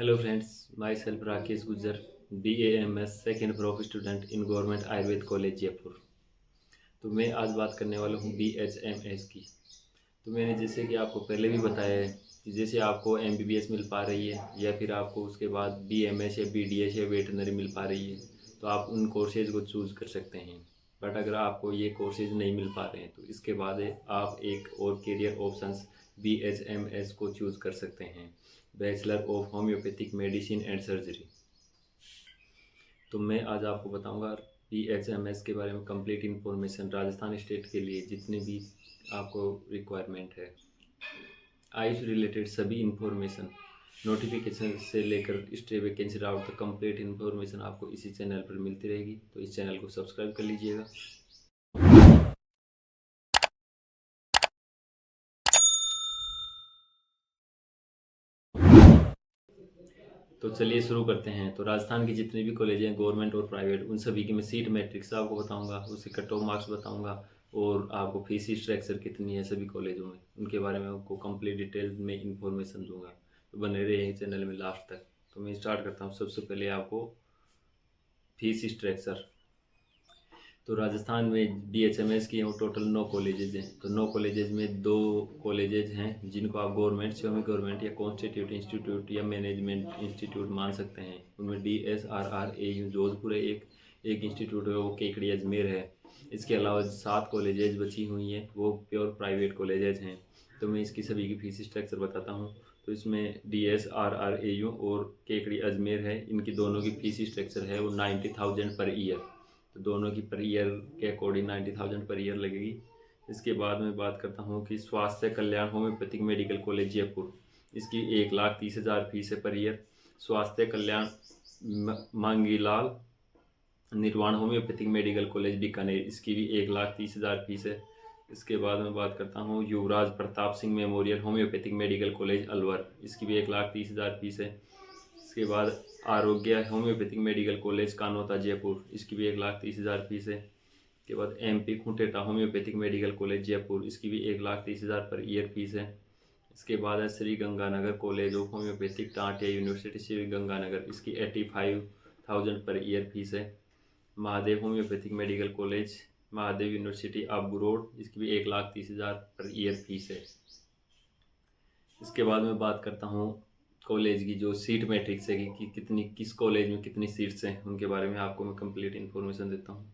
Hello friends, my self Rakesh Gujjar, BAMS second prof student in government Ayurveda college Jaipur. तो मैं आज बात करने वाला हूँ BHMS की। तो मैंने जैसे कि आपको पहले भी बताया है कि जैसे आपको MBBS मिल पा रही है या फिर आपको उसके बाद BMS या BDS या वेटनरी मिल पा रही है, तो आप उन कोर्सेज को चूज़ कर सकते हैं। बट अगर आपको ये कोर्सेज नहीं मिल पा रहे हैं तो इसके बाद आप एक और करियर ऑप्शंस BHMS को चूज़ कर सकते हैं, bachelor of homeopathic medicine and surgery. तो मैं आज आपको बताऊंगा BHMS के बारे में कंप्लीट इन्फॉर्मेशन, राजस्थान स्टेट के लिए जितने भी आपको रिक्वायरमेंट है, आयुष रिलेटेड सभी इन्फॉर्मेशन, नोटिफिकेशन से लेकर स्टे वैकेंसी राउट तक कंप्लीट इन्फॉर्मेशन आपको इसी चैनल पर मिलती रहेगी। तो इस चैनल को सब्सक्राइब कर लीजिएगा। तो चलिए शुरू करते हैं। तो राजस्थान की जितनी भी कॉलेज हैं, गवर्नमेंट और प्राइवेट, उन सभी की मैं सीट मैट्रिक्स आपको बताऊंगा, उसके कट ऑफ मार्क्स बताऊंगा और आपको फीस स्ट्रक्चर कितनी है सभी कॉलेजों में, उनके बारे में आपको कंप्लीट डिटेल में इंफॉर्मेशन दूंगा। तो बने रहे चैनल में लास्ट तक। तो मैं स्टार्ट करता हूँ। सबसे पहले आपको फीस स्ट्रक्चर। तो राजस्थान में BHMS की टोटल 9 कॉलेजेज हैं। तो 9 कॉलेजेज में 2 कॉलेजेज हैं जिनको आप गवर्नमेंट, सेमी गवर्नमेंट या कॉन्स्टिट्यूट इंस्टीट्यूट या मैनेजमेंट इंस्टीट्यूट मान सकते हैं। उनमें DSRR AU जोधपुर है, एक इंस्टीट्यूट है वो केकड़ी अजमेर है। इसके अलावा 7 कॉलेजेज बची हुई हैं, वो प्योर प्राइवेट कॉलेजेज हैं। तो मैं इसकी सभी की फीस स्ट्रक्चर बताता हूँ। तो इसमें DSRR AU और केकड़ी अजमेर है, इनकी दोनों की फीस स्ट्रक्चर है वो 90,000 पर ईयर। तो दोनों की पर ईयर के अकॉर्डिंग 90,000 पर ईयर लगेगी। इसके बाद मैं बात करता हूँ कि स्वास्थ्य कल्याण होम्योपैथिक मेडिकल कॉलेज जयपुर, इसकी 1,30,000 फीस है पर ईयर। स्वास्थ्य कल्याण मांगीलाल निर्वाण होम्योपैथिक मेडिकल कॉलेज बीकानेर, इसकी भी 1,30,000 फीस है। इसके बाद मैं बात करता हूँ Yuvraj Pratap Singh memorial homeopathic medical college Alwar, इसकी भी 1,30,000 फीस है। इसके बाद Arogya homeopathic medical college Kanota Jaipur, इसकी भी 1,30,000 फीस है। इसके बाद MP Khunteta homeopathic medical college Jaipur, इसकी भी 1,30,000 पर ईयर फीस है। इसके बाद है Shri Ganganagar college of homeopathic Tatia university Shri Ganganagar, इसकी 85,000 पर ईयर फीस है। Mahadev homeopathic medical college Mahadev university Abu road, इसकी भी 1,30,000 पर ईयर फीस है। इसके बाद मैं बात करता हूँ कॉलेज की जो सीट मैट्रिक्स है कि कितनी, किस कॉलेज में कितनी सीट्स हैं, उनके बारे में आपको मैं कंप्लीट इन्फॉर्मेशन देता हूँ।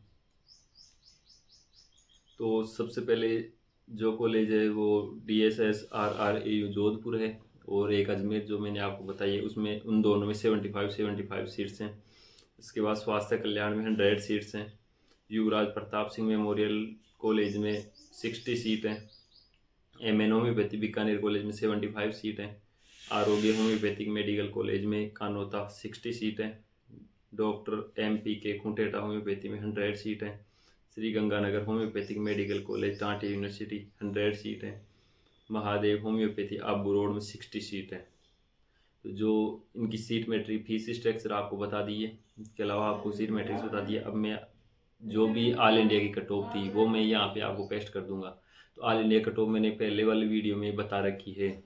तो सबसे पहले जो कॉलेज है वो DSSRR AU जोधपुर है, और एक अजमेर जो मैंने आपको बताई है, उसमें उन दोनों में 75 सीट्स हैं। इसके बाद स्वास्थ्य कल्याण में 100 सीट्स हैं। युवराज प्रताप सिंह मेमोरियल कॉलेज में 60 सीट हैं। MN होम्योपैथी बीकानेर कॉलेज में 75 सीट हैं। आरोग्य होम्योपैथिक मेडिकल कॉलेज में कानोता 60 सीट हैं। डॉक्टर MPK खुंटेटा होम्योपैथी में 100 सीट हैं। Shri Ganganagar homeopathic medical college Tatia university 100 seat है। महादेव होम्योपैथी आबू रोड में 60 सीट है। तो जो इनकी सीट मैट्रिक फीस स्ट्रक्चर आपको बता दी है, इसके अलावा आपको सीट मैट्रिक्स बता दिया। अब मैं जो भी ऑल इंडिया की कट ऑफ थी वो मैं यहाँ पे आपको पेस्ट कर दूंगा। तो ऑल इंडिया कट ऑफ मैंने पहले वाली वीडियो में बता रखी है।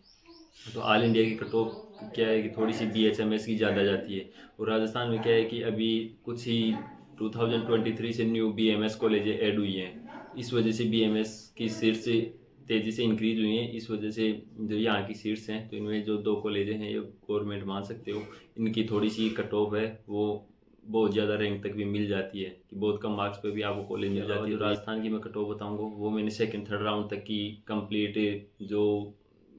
तो ऑल इंडिया की कट ऑफ क्या है कि थोड़ी सी BHMS की ज़्यादा जाती है, और राजस्थान में क्या है कि अभी कुछ ही 2023 से न्यू BMS कॉलेजें ऐड हुई हैं। इस वजह से BMS की सीट्स तेज़ी से इंक्रीज हुई हैं। इस वजह से जो यहाँ की सीट्स हैं, तो इनमें जो 2 कॉलेजें हैं ये गवर्नमेंट मान सकते हो, इनकी थोड़ी सी कट ऑफ है वो बहुत ज़्यादा रैंक तक भी मिल जाती है कि बहुत कम मार्क्स पे भी आपको कॉलेज मिल जाती है। जो राजस्थान की मैं कट ऑफ बताऊँगा वो मैंने सेकंड थर्ड राउंड तक की कंप्लीट जो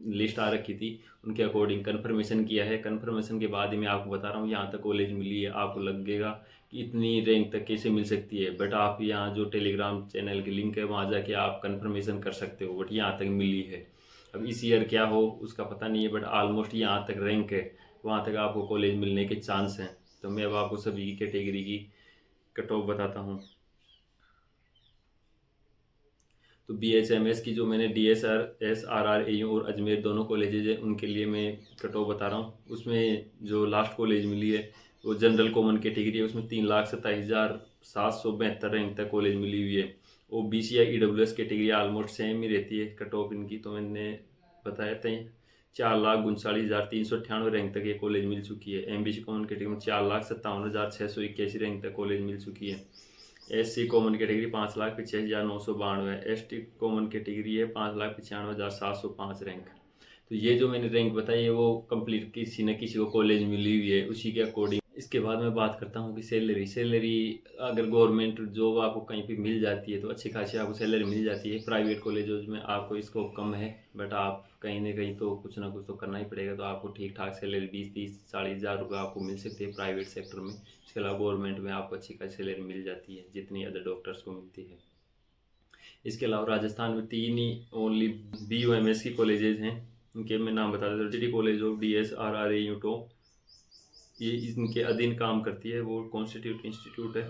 लिस्ट आ रखी थी उनके अकॉर्डिंग कन्फर्मेशन किया है। कन्फर्मेशन के बाद ही मैं आपको बता रहा हूँ यहाँ तक कॉलेज मिली है। आपको लगेगा कि इतनी रैंक तक कैसे मिल सकती है, बट आप यहाँ जो टेलीग्राम चैनल की लिंक है वहाँ जाके आप कन्फर्मेशन कर सकते हो, बट यहाँ तक मिली है। अब इस ईयर क्या हो उसका पता नहीं है, बट ऑलमोस्ट यहाँ तक रैंक है, वहाँ तक आपको कॉलेज मिलने के चांस हैं। तो मैं अब आपको सभी की कैटेगरी की कट ऑफ बताता हूँ। तो BHMS की जो मैंने DSRR AU और अजमेर दोनों कॉलेजेज हैं उनके लिए मैं कट ऑफ बता रहा हूँ। उसमें जो लास्ट कॉलेज मिली है वो जनरल कॉमन कैटेगरी है, उसमें 3,27,772 रैंक तक कॉलेज मिली हुई है। OBC या EWS कैटेगरी ऑलमोस्ट सेम ही रहती है कट ऑफ इनकी। तो मैंने बताया था 4,39,398 रैंक तक ये कॉलेज मिल चुकी है। MBC कॉमन कैटेगरी में 4,57,681 रैंक तक कॉलेज मिल चुकी है। SC common category 5,85,992, ST common category है 5,95,705 रैंक। तो ये जो मैंने रैंक बताई है वो कंप्लीट किसी न किसी को कॉलेज मिली हुई है, उसी के अकॉर्डिंग। इसके बाद मैं बात करता हूँ कि सैलरी अगर गवर्नमेंट जॉब आपको कहीं पे मिल जाती है तो अच्छी खासी आपको सैलरी मिल जाती है। प्राइवेट कॉलेजों में आपको स्कोप कम है, बट आप कहीं ना कहीं तो कुछ ना कुछ तो करना ही पड़ेगा। तो आपको ठीक ठाक सैलरी 20-30-40 हज़ार रुपये आपको मिल सकती है प्राइवेट सेक्टर में। इसके अलावा गवर्नमेंट में आपको अच्छी खासी सैलरी मिल जाती है जितनी अदर डॉक्टर्स को मिलती है। इसके अलावा राजस्थान में 3 ही ओनली BUMS की कॉलेजेस हैं। इनके मैं नाम बता देता हूँ। सिटी कॉलेज ऑफ DSRRA यूटो, ये इनके अधीन काम करती है, वो कॉन्स्टिट्यूट इंस्टीट्यूट है।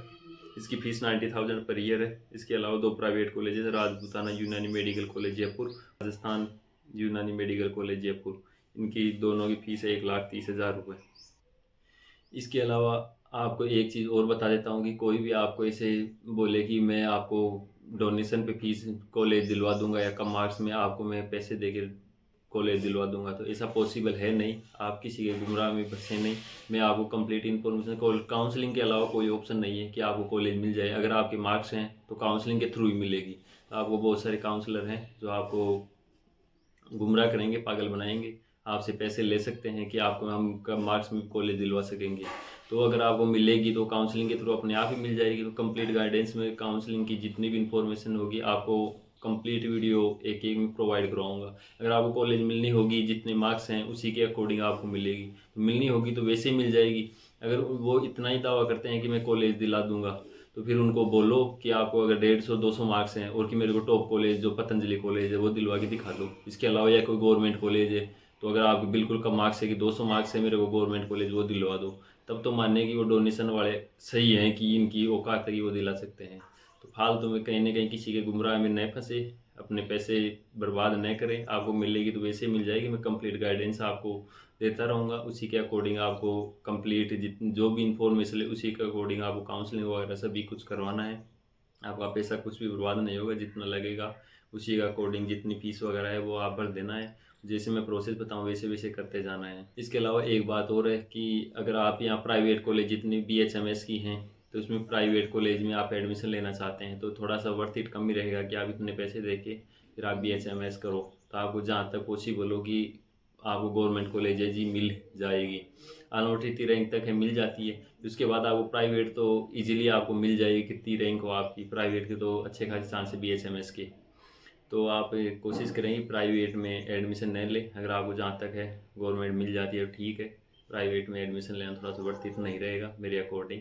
इसकी फ़ीस 90,000 पर ईयर है। इसके अलावा 2 प्राइवेट कॉलेजेस, राजपूताना यूनानी मेडिकल कॉलेज जयपुर, राजस्थान यूनानी मेडिकल कॉलेज जयपुर। इनकी दोनों की फ़ीस है 1,30,000 रुपये। इसके अलावा आपको एक चीज़ और बता देता हूँ कि कोई भी आपको ऐसे बोले कि मैं आपको डोनेशन पे फीस कॉलेज दिलवा दूंगा या कम मार्क्स में आपको मैं पैसे देकर कॉलेज दिलवा दूंगा, तो ऐसा पॉसिबल है नहीं। आप किसी के गुमराह में फंसे नहीं। मैं आपको कंप्लीट इन्फॉर्मेशन, काउंसलिंग के अलावा कोई ऑप्शन नहीं है कि आपको कॉलेज मिल जाए। अगर आपके मार्क्स हैं तो काउंसलिंग के थ्रू ही मिलेगी। तो आपको बहुत सारे काउंसलर हैं जो आपको गुमराह करेंगे, पागल बनाएंगे, आपसे पैसे ले सकते हैं कि आपको हम कम मार्क्स में कॉलेज दिलवा सकेंगे। तो अगर आपको मिलेगी तो काउंसलिंग के थ्रू अपने आप ही मिल जाएगी। तो कंप्लीट गाइडेंस में काउंसलिंग की जितनी भी इंफॉर्मेशन होगी आपको कंप्लीट वीडियो एक में प्रोवाइड करवाऊंगा। अगर आपको कॉलेज मिलनी होगी जितने मार्क्स हैं उसी के अकॉर्डिंग आपको मिलेगी। तो मिलनी होगी तो वैसे ही मिल जाएगी। अगर वो इतना ही दावा करते हैं कि मैं कॉलेज दिला दूंगा तो फिर उनको बोलो कि आपको अगर 150-200 मार्क्स हैं और कि मेरे को टॉप कॉलेज जो पतंजलि कॉलेज है वो दिलवा के दिखा दो। इसके अलावा या कोई गवर्नमेंट कॉलेज है तो अगर आपके बिल्कुल कम मार्क्स है कि 200 मार्क्स है, मेरे को गवर्नमेंट कॉलेज वो दिलवा दो, तब तो मानने कि वो डोनेशन वाले सही हैं कि इनकी औकात है कि वो दिला सकते हैं। तो फालतू में कहीं ना कहीं किसी के गुमराह में न फंसे, अपने पैसे बर्बाद न करें। आपको मिलेगी तो वैसे मिल जाएगी। मैं कंप्लीट गाइडेंस आपको देता रहूँगा, उसी के अकॉर्डिंग आपको कंप्लीट जो भी इंफॉर्मेशन है उसी के अकॉर्डिंग आपको काउंसलिंग वगैरह सभी कुछ करवाना है। आपका पैसा कुछ भी बर्बाद नहीं होगा, जितना लगेगा उसी के अकॉर्डिंग जितनी फीस वगैरह है वो आप भर देना है। जैसे मैं प्रोसेस बताऊँ वैसे वैसे करते जाना है। इसके अलावा एक बात और है कि अगर आप यहाँ प्राइवेट कॉलेज जितनी BHMS की हैं तो उसमें प्राइवेट कॉलेज में आप एडमिशन लेना चाहते हैं तो थोड़ा सा वर्थ इट कम ही रहेगा कि आप इतने पैसे दे के फिर आप BHMS करो। तो आपको जहाँ तक पॉसिबल होगी आपको गवर्नमेंट कॉलेज है जी मिल जाएगी। अनऑर्डिनरी 3 रैंक तक है, मिल जाती है। उसके बाद आपको प्राइवेट तो इजीली आपको मिल जाएगी। कितनी रैंक हो आपकी प्राइवेट की तो अच्छे खासे चांस है BHMS के। तो आप कोशिश करेंगे प्राइवेट में एडमिशन न लें। अगर आपको जहाँ तक है गवर्नमेंट मिल जाती है तो ठीक है, प्राइवेट में एडमिशन लेना थोड़ा सा वर्थ इट नहीं रहेगा मेरे अकॉर्डिंग,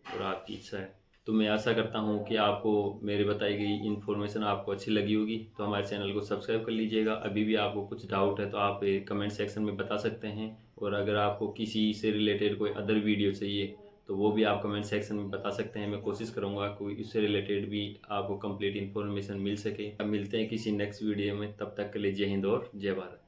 और आपकी इच्छा है। तो मैं आशा करता हूँ कि आपको मेरी बताई गई इन्फॉर्मेशन आपको अच्छी लगी होगी। तो हमारे चैनल को सब्सक्राइब कर लीजिएगा। अभी भी आपको कुछ डाउट है तो आप कमेंट सेक्शन में बता सकते हैं, और अगर आपको किसी से रिलेटेड कोई अदर वीडियो चाहिए तो वो भी आप कमेंट सेक्शन में बता सकते हैं। मैं कोशिश करूँगा कोई इससे रिलेटेड भी आपको कंप्लीट इन्फॉर्मेशन मिल सके। अब मिलते हैं किसी नेक्स्ट वीडियो में, तब तक के लिए जय हिंद और जय भारत।